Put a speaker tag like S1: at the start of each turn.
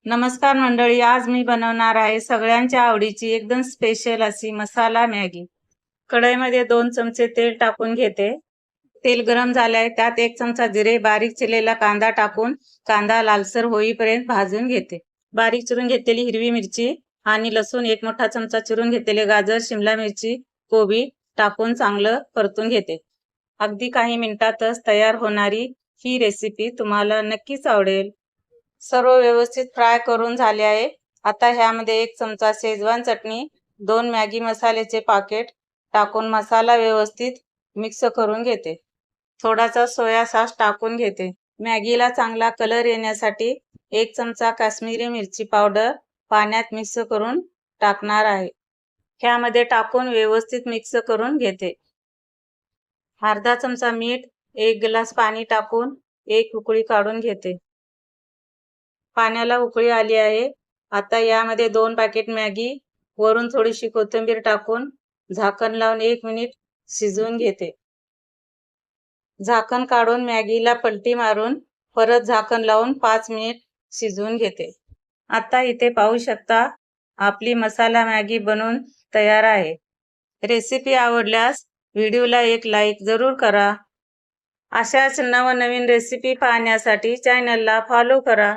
S1: नमस्कार मंडळी, आज मी बनवणार आहे सगळ्यांच्या आवडीची एकदम स्पेशल अशी मसाला मॅगी। कढईमध्ये 2 चमचे तेल टाकून घेते। तेल गरम झाले त्यात 1 चमचा जिरे, बारीक चिरलेला कांदा टाकून कांदा लालसर होईपर्यंत भाजून घेते। बारीक चिरून घेतलेली हिरवी मिरची आणि लसूण, 1 मोठा चमचा चिरून घेतलेले गाजर, शिमला मिरची, कोबी टाकून चांगलं परतून घेते। अगदी काही मिनिटातच तयार होणारी ही रेसिपी तुम्हाला नक्कीच आवडेल। सर्व व्यवस्थित फ्राय करून झाले आहे। आता ह्यामध्ये 1 चमचा शेजवान चटणी, 2 मॅगी मसाल्याचे पाकेट टाकून मसाला व्यवस्थित मिक्स करून घेते। थोडासा सोया सॉस टाकून घेते। मॅगीला चांगला कलर येण्यासाठी 1 चमचा काश्मीरी मिरची पावडर पाण्यात मिक्स करून टाकणार आहे। ह्यामध्ये टाकून व्यवस्थित मिक्स करून घेते। अर्धा चमचा मीठ, 1 ग्लास पाणी टाकून 1 उकळी काढून घेते। पाण्याला उकळी आली आहे। आता यामध्ये 2 पॅकेट मॅगी, वरून थोडीशी कोथिंबीर टाकून झाकण लावून 1 मिनिट शिजवून घेते। झाकण काढून मॅगीला पलटी मारून परत झाकण लावून 5 मिनिट शिजवून घेते। आता इथे पाहू शकता आपली मसाला मॅगी बनवून तयार आहे। रेसिपी आवडल्यास व्हिडिओला एक लाईक जरूर करा। अशाच नवनवीन रेसिपी पाहण्यासाठी चॅनलला फॉलो करा।